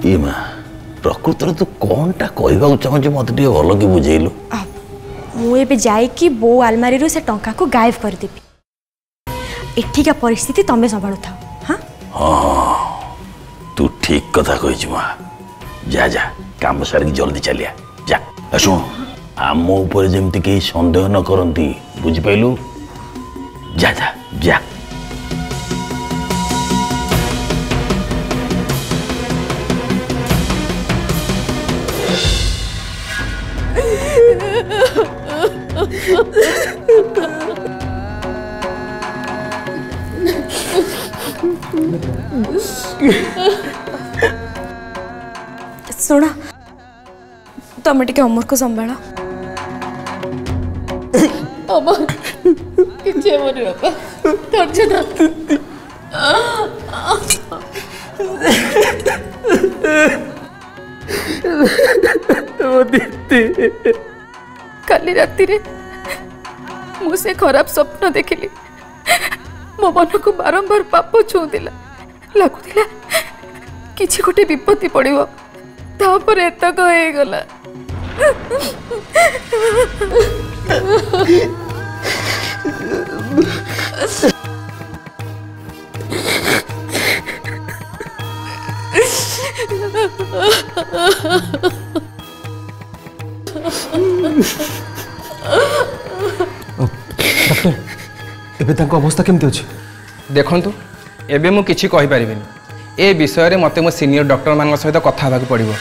ये माँ प्रकृत तू कौन टा कहवा चाहूँ मत भल कि बुझेलु मुझे जाइकी बो आलमारी से टंका को गायब करदेवी एठिका परिस्थिति तमें संभालु था। हाँ हाँ तू ठीक कथा कही माँ जा जा काम सारिक जल्दी चलिया जा शुण आम ऊपर जमती कहीं सन्देह न करती बुझिपाइलु जा जा जा सुना तुम टे अमर को संभाल काली राति रे मुझे खराब स्वप्न देखिली मो मन को बारंबार पाप छुला लगुला किसी गोटे विपत्ति पड़ो तापर एतक हो गला डॉक्टर एबे तांको अवस्था केमती अछि देखंतु एबे मु किछि कहि परिबिनी ए विषय रे मते मो सीनियर डॉक्टर मान सहित कथा होबाक पड़िबो।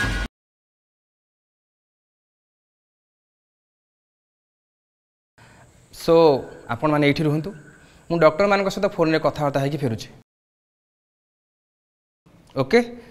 सो आपण माने एठी रहंतु मु डॉक्टर मान सहित फोन रे कथा वार्ता है कि फेरुछि ओके।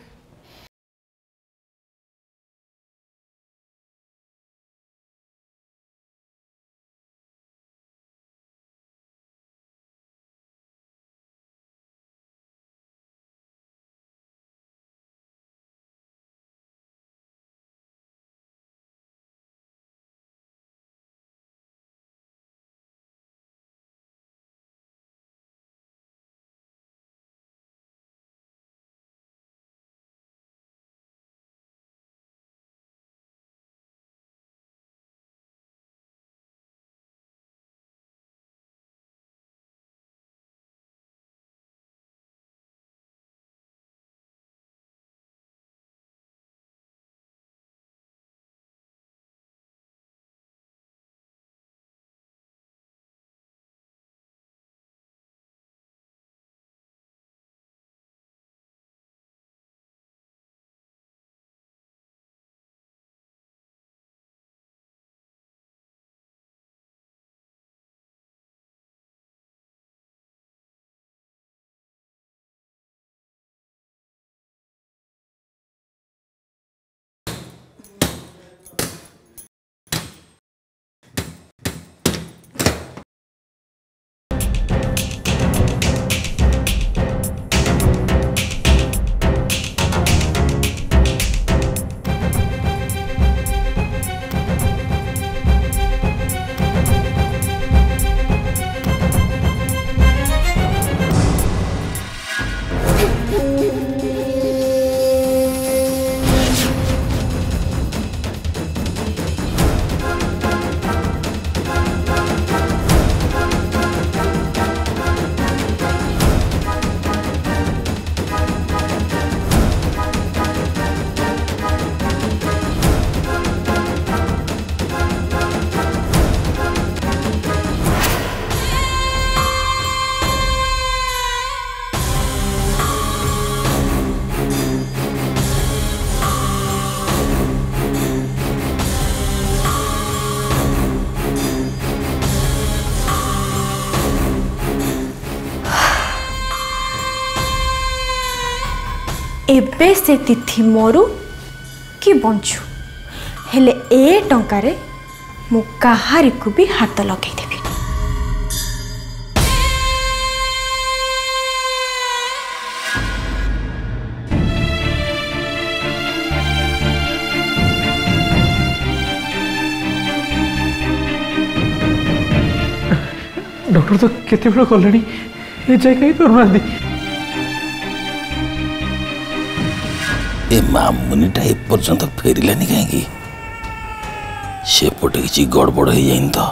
एबे से तिथि मरु कि बंचु हेले ए टंकारे मु काहारी को भी हाथ लगे देवी। डॉक्टर तो केते बेला गलेनी ए जाय कहीं करू ना दी ए मामुनीटा एपर्यंत फेरलानी कहीं सेपटे किसी गड़बड़ हो जाइन तो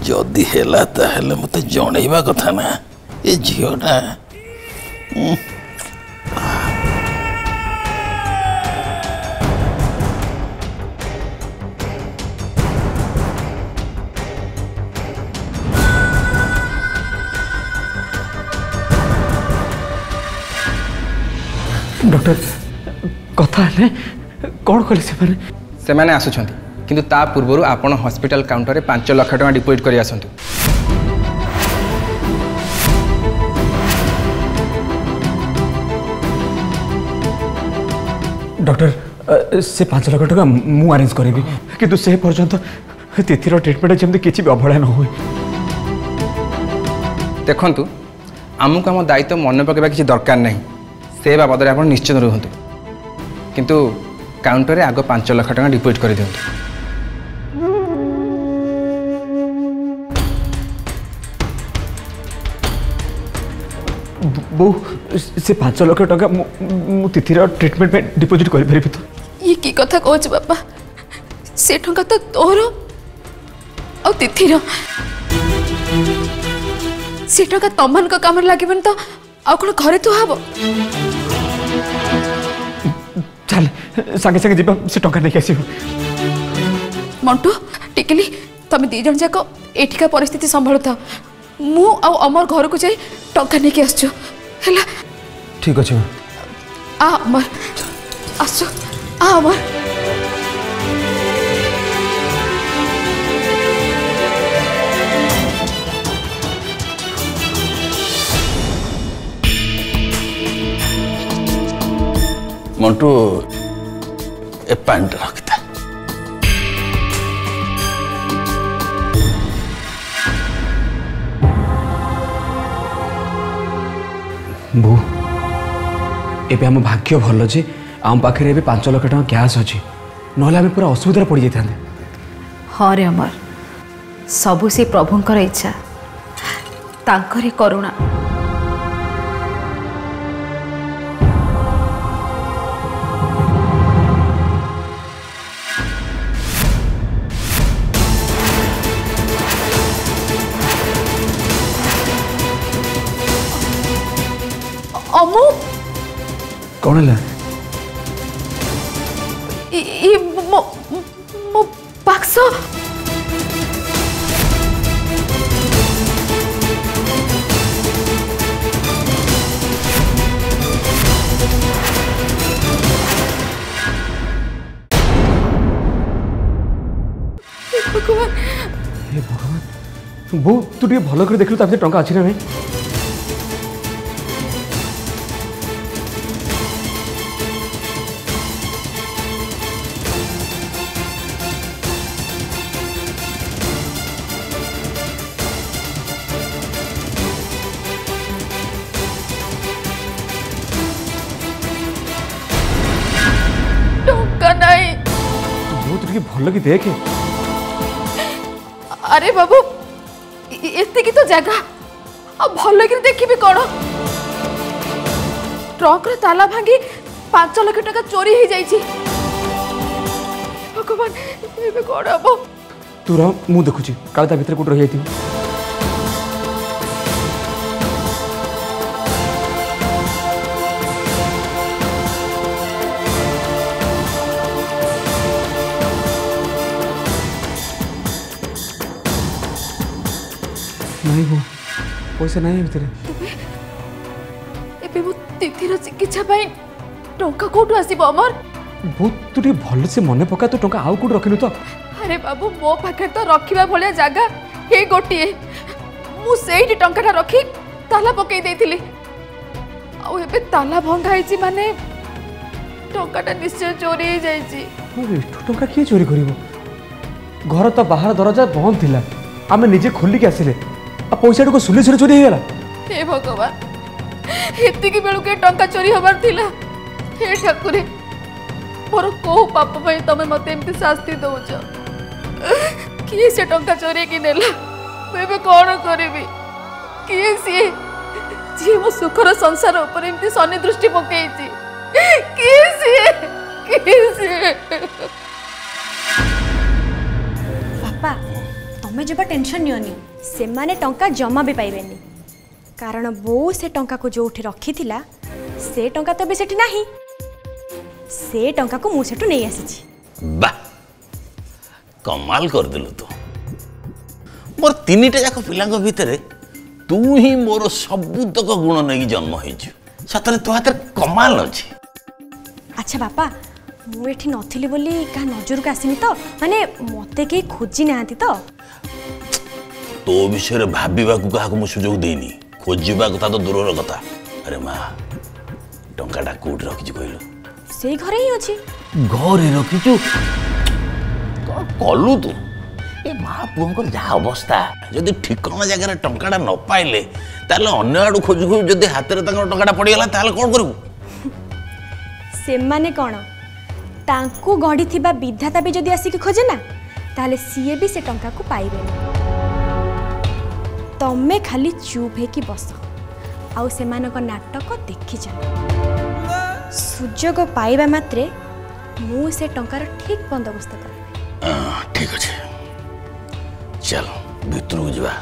जदि हेला ताहेले मते जणैबा कथा ना ए झियोटा। डॉक्टर कथा है कौन कले से मैंने आसुछंती किंतु ता पूर्व आपण हॉस्पिटल काउंटर रे 5 लाख टका डिपोजिट करी आसंतु। डॉक्टर से 5 लाख टका मु अरेंज करी किंतु से पर्यंत तिथिर ट्रीटमेंट जमती किसी भी अवहेला न हो। देखंतु आमको आम दायित्व मन पकेबा किसी दरकार नहीं से बाबद आप निश्चित रुहतु किंतु काउंटर रे आग 5 लाख टका डिपोजिट कर दिंतु। बो से 5 लाख टका मु तिथिर ट्रीटमेंट में डिपोजिट कर परिबि तो ये की कथा कहछ बापा से टंका तो तोर और तिथिर से टंका तमन का काम लागबन तो आ कोन घरे तो हबो। चल संगे संगे जीवा से टंका नहीं आसीबो। मंटू टिकली तमे दी जन जाको एठिका परिस्थिति संभाल था मु आ अमर घर को जाई टंका नहीं के आछो हैला। ठीक अछि आ अमर आछो आ अमर मंटू ए पैंट रखता बो एबे हम भाग्य भल जे आम पाखे 5 लाख टका कैश अच्छी ना आम पूरा असुविधा पड़ जाते। हाँ रे अमर सबु से प्रभुंकर इच्छा तांकरे करुणा। अमु कौन है ये मो बाक्स भगवान हे भगवान बो तू टे भल कर देखलु ताते टंका अछि ना नहीं टंका नहीं बो तू टे भल की देखे। अरे बाबू एति की तो जगह अब भल कि देखिबी कौन ट्रक रे ताला भांगी 5 लाख टका चोरी हो जाइछि। भगवान एबे कौन हबो तू रह मु देखुची काल ता भीतर कोट रही जाती। नहीं हो पैसा नहीं भीतर एबे मु तिथिर चिकित्सा पाई टंका कोठु आसीबो अमर। बहुत तू टे भल से मन पका तो टंका आउ कोट रखिनु तो। अरे बाबू मो पाखे तो रखिबा भलिया जागा हे गोटिए मु सेही टंकाटा रखी ताला पकई देइथिली आ एबे ताला भंगा आइछि माने टंकाटा निश्चय चोरी हो जाइछि। एठो टंका किए चोरी करिवो घर तो बाहर दरवाजा बंद थिला आमे निजे खोली के आसिले आ पैसा को सुले सुले चोरी हो गला। हे भगवान एति की बेलु के टंका चोरी होबार थिला। हे ठाकुरे मोर को पाप पई तमे मते एमती शास्ति दउछ किए से टंका चोरी की नेला मैं कोन करबी किए सी जी मो सुखर संसार ऊपर एमती सनी दृष्टि पकई बापा तमें जब टेंशन नियनि से माने टंका जमा भी पाइबेनी कारण बो से टंका को जो उठी रखी थिला से टंका तो सेठी नाही से टंका को मु सेठू नहीं आसी बा कमाल कर दिलु तू मोर तीनिटा जाक पिलांग भितरे तू ही मोर सबुतक गुण नहीं जन्म होइछु सतरे तो हाथ कमाल अछि। अच्छा बापा मु एठी नथिली बोली का नजर का आसीनी तो माने मते के खोजी नांती तो तो विषय भाबा को कहा मु सुजोग देनी खोजा कथा तो दूर कथा। अरे माँ टंकाटा कोट रखी कहलु से घरे ही अछि घरे रखीचु कौन कलु तू ए माँ पुअर जहाँ अवस्था जदि ठिकाना जगह टंकाटा न पाइले ताले अन्य आड़ू खोजु खोजु जदि हाथ में टंकाटा पड़गला ताले कौन करू से माने कौन तांकू गढ़ी थिबा विधाता भी जदि आसिक खोजे ना ताले सीए भी से टंका को पाइबे तमे खाली चुप है कि बस आउ से मानक नाटक देखि जा सुजोग पाइबा मात्रे मु से टंकार ठीक बंदोबस्त कर ठीक अच्छे चल भीतर को जा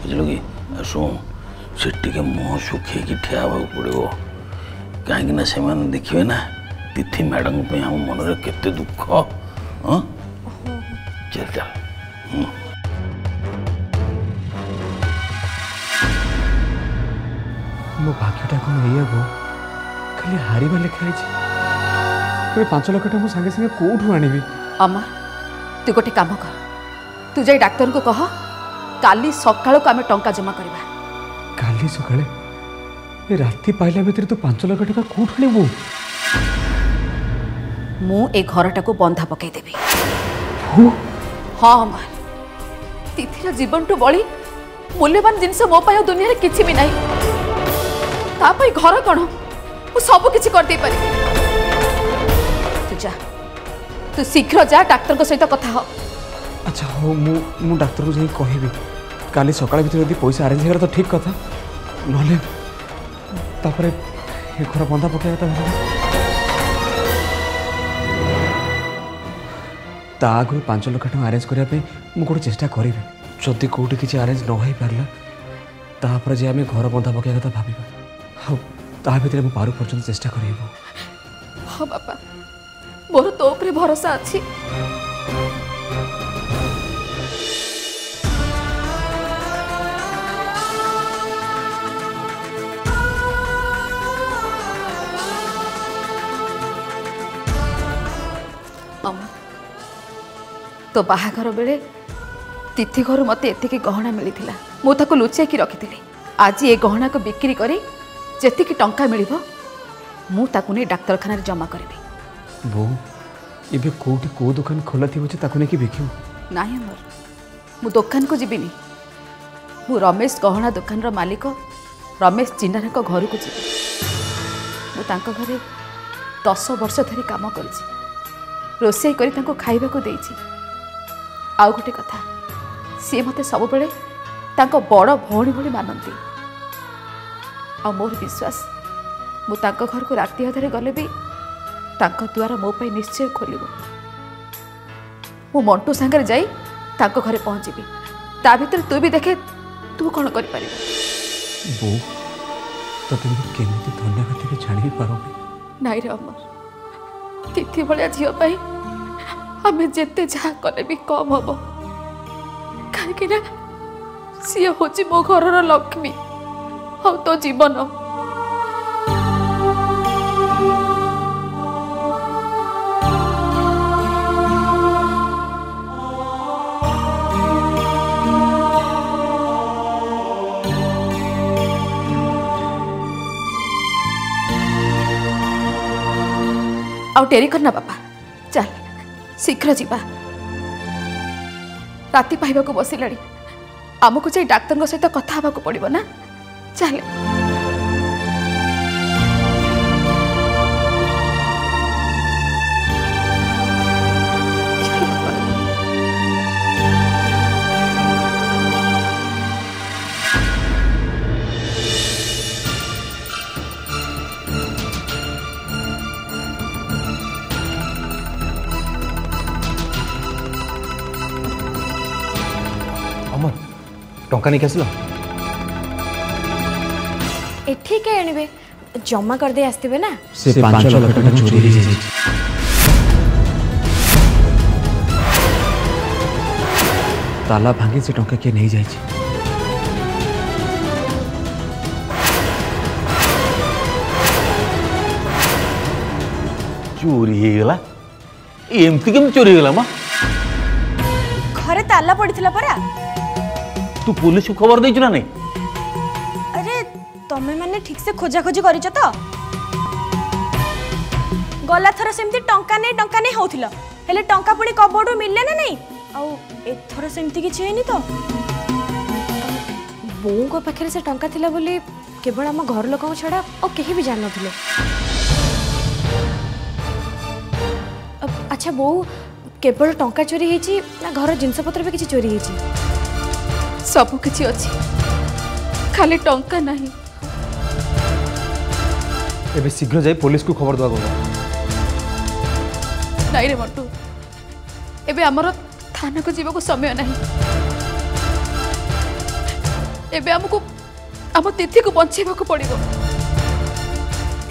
बुझल कि शुण से मुह सुखे कि ठिया पड़ो कहीं से देखिए ना तिथि मैडम पे हम मन में केते दुख चल चल मो भाग्यटा कौन ये गो खाली हारिबा लिखाई कभी 5 लाख टाइम सागे सागे कौटू आनिबी अमर तू गोटे काम कर तू जाई डाक्टर को कह काली सकाळ को आमे टंका जमा करबा काली सकाळे ए राती पाइला भितर तू 5 लाख टका कौटू आनिबू मु ए घरटा को बंधा पकई देबी हाँ अमर तिथिर जीवन टू बड़ी मूल्यवान जिनस मो पाय दुनिया रे किछि भी नहीं तापई घर कौन मु सब किछि कर दे पारि तू जा तू शीघ्र जा डाक्टर को सहित कथा हो अच्छा हो मु डाक्टर को जाई कहबी काली सकाळ भितर यदि पैसा अरेंज कर तो ठीक कथा नले तापरे ए घर बंधा पकई ता ता आगु 5 लाख टका अरेंज करिया पे मु कोड चेष्टा करिबी जदि कोठी किछि अरेंज न होई पारला तापर जे आमे घर बंधा पकई कथा भाबिबा हाँ ता भितर मु पारु पर्यंत चेष्टा करिबो हाँ बापा मोर तो उपरे भरोसा अछि अमर तो बाहाघर बेले तिथि घर मते एतिकी गहना मिलिथिला मु ताको लुचेकी रखिथिली आज ए गहना को बिक्री करी जेतिकी टंका मिलिबो मु ताको नै डाक्तरखाना रे जमा करबी बो एबे कोठी को दुकान खोला थी होचे ताको नै कि बिकियो नाही अमर मु दुकान को जिबिनी मु रमेश गहना दुकान रो मालिक रमेश जिन्नार को घर को जिबी मु तांको घरे 10 वर्ष धरी काम करछि रोषे करी तांको खाइबा को देछि आउ गोटे कथा सी मते सब बेले तांको बड़ भौणी भली मानती आ मोर विश्वास मु तांको घर को राति अधरे गले भी तांको द्वार मो पाई निश्चय खोलिबो मु मंटू सांगरे जाई तांको घरे पहुंचीबी ता भीतर तू भी देखे तू कौन कर पारिबो बो तो तुम केमिति धन्यवाद के जानि पारो नाई रे अमर तिथि भलिया झियो पाई आमे जेते जहा कले भी कम हबो काहे ना सी होची मो घरर लक्ष्मी हो तो जीवन आउ टेरी करना बापा चल शीघ्र जीवा राति पाइबा को बसिलाड़ी आमको जाई डाक्तर सहित कथा हवा पड़ो ना चल टंका नहीं आसला एठी के आनिबे जमा कर दे आस्तिबे ना से 5 लाख टका चोरी हो जाई ताला भांगी से टंका के नहीं जाई चोरी हो गला एमती केम चोरी हो गला मा घरे ताला पड़िथिला परा तू पुलिस को खबर देछु ना नहीं अरे तमे माने ठीक से खोजा खोजी करिछ तो गला थर सेमती टंका नहीं होथिला हेले टंका पुणी कबोडू मिलले ना नहीं आउ एथर सेमती किछि हेनी तो बोऊ को पाखरे से टंका थिला बोली केवल हम घर लोक छड़ा ओ केही भी जान नथिले अच्छा बोऊ केवल टंका चोरी हेची ना घर जिनस पत्र भी किछि चोरी हेची सब किछि अछि खाली टंका नहीं एबे शीघ्र जाई पुलिस को खबर दवा गो नहीं रे मट्टू एबे हमर थाना को जीवा को समय नहीं एबे हमको हम तिथि को बंचेबा को पड़िबो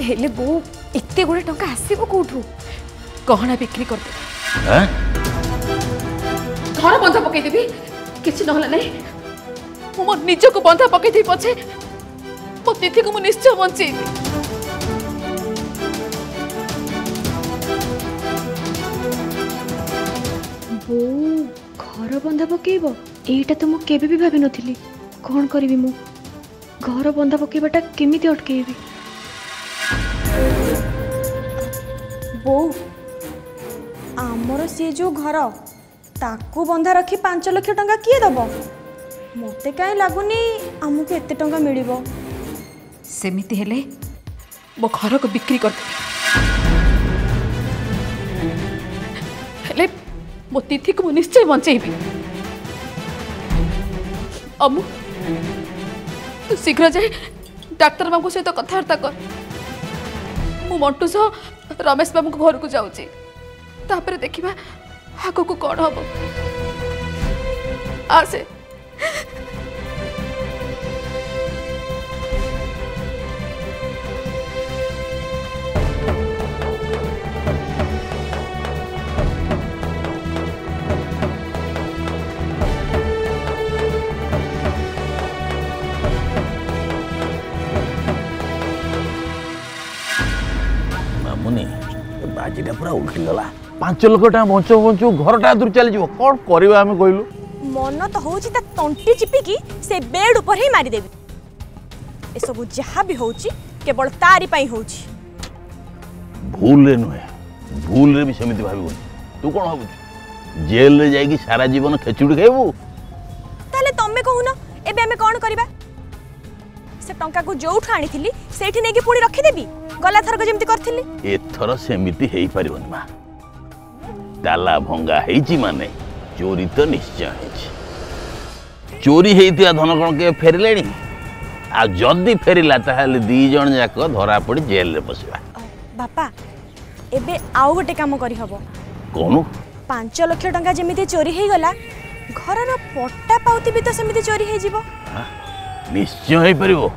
हेले बोऊ एते गुडे टंका आसीबो कोठू गहना बिक्री कर दे हैं घर बंधा पकई देबी किछि नहला नहीं मु मो निज को बंधा पकई दे पछे मो तिथि को मु निश्चय बंचेबी बोऊ घर बंधा पकेइब एटा तो मु केबे भी भाबी नथिली कोन करबी मु घर बंधा पकेइबाटा केमिति अटकेइबी बोऊ आमर सी जो घर ताकू बंधा रखी 5 लाख टंका किए दब मते काई लागुनी आमको एते टंका मिलिबो सेमिति हेले मो घर को बिक्री कर दे हेले मो तिथि को निश्चय बंचेबी अमु तू शीघ्र जाए डाक्टर बाबू सहित कथबार्ता कर मु मंटू सह रमेश बाबू को घर को जाऊँगी तापर देखिबा आगो को कौन हम आसे मामुनी बाजीटा पूरा उल्टी गला 5 लाख टका बंचो बंचो घरटा दूर चली जीव कौन करबा हमें कहलु मन तो होउची ता तंटी चिपिकी से बेड ऊपर ही मारी देबी ए सब जहा भी होउची केवल तारी पई होउची भूल रे नुहे भूल रे भी समिति भाबी तू कौन भाबु जेल रे जाई सारा जीवन खेचुड़ी खाइबू ताले तमे कहून एबे हमें कोन करबा से टंका को जोउठ आनी थिली सेठी नेकी पुणी रखी देबी गला थरक जेमति करथिली एथर सेमिति हेई परिबन मा ताला भंगा हेची माने चोरी तो निश्चय हेची चोरी हेतिया धन कण के फेरलेनी आ जदी फेरिला ताहले दी जण जाक धरा पड़ी जेल रे बसबा बापा एबे आउ गोटे काम करी हबो कोनु 5 लाख टंका जेमिति चोरी हेई गला घरर पट्टा पाउती भी तो सेमिति चोरी हेई जिवो निश्चय हेई परिबो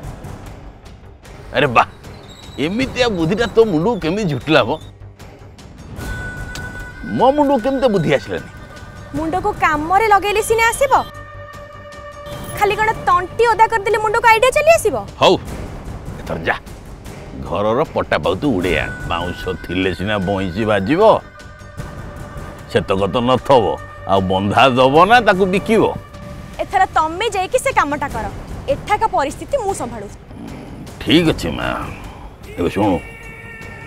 अरे बा एमितिया बुद्धिटा तो मुंडू केमि झुटला हो मो मुंडू केमते बुद्धि आसलानी मुंडो को काम रे लगेली सिने आसीबो खाली कण तंटी ओदा कर देले मुंडो को आईडिया चली आसीबो हौ एतर जा घरर पट्टा पाउ तू उड़े आ बाउंस थिले सिना बइसी बाजिबो सेतक तो नथबो आ बंधा दबो ना ताकू बिकिबो एथरा तम्मे जाई कि से कामटा कर एठा का परिस्थिति मु संभाळू ठीक अछि मां एबे सुनो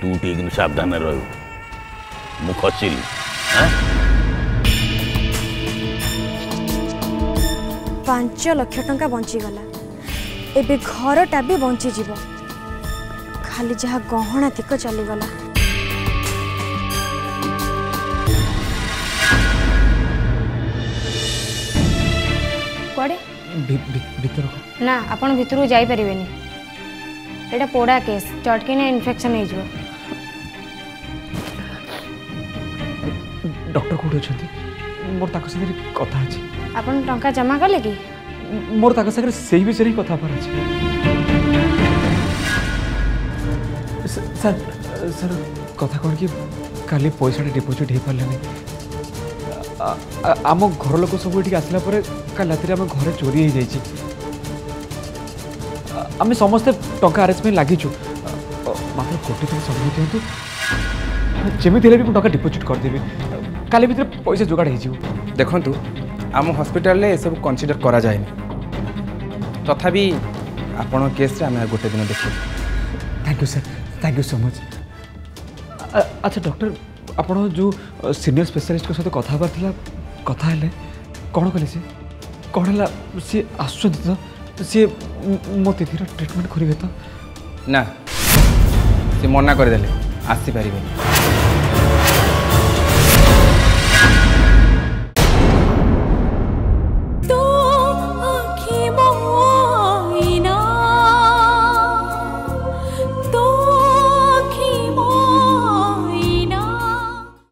तू ठीक सावधान रह मु खसिली हां 5 लाख टंका बंची गला एबे घरटा भी बंची जीवो खाली जहा गहना तिक चली गला कुआडे भीतर ना आपण भीतर जाई परिबेनी एटा पोड़ा केस चटकिने इन्फेक्शन हो जो डॉक्टर कोड अछंती मोर ताको से कथा अछि आपण टंका जमा करले कि मोर ताका सागर सेही विषय ही कथा पर अछि सर सर कथा कौन कि काली पैसा डिपोजिट हो पारे नहीं आम घर लोक सब ये आसला काल रात आम घर चोरी हो जाए आम समस्ते टंका आरेंज में लगिचु मात्र गोटे दिन समय दिंतु जमी भी टंका डिपोजिट करदेवी काली भितर पैसा जोगाड़ हो देखु आम हॉस्पिटल में सब कनसीडर करा जाए तथापि आपण केस आम गोटे दिन देखिए thank you sir thank you so much अच्छा डॉक्टर आप जो सीनियर स्पेशलिस्ट सहित कथा कथा कौन कले सी कौन है सी आस सी मो दीदी ट्रीटमेंट करेंगे तो ना सी मना करदे आसी पारे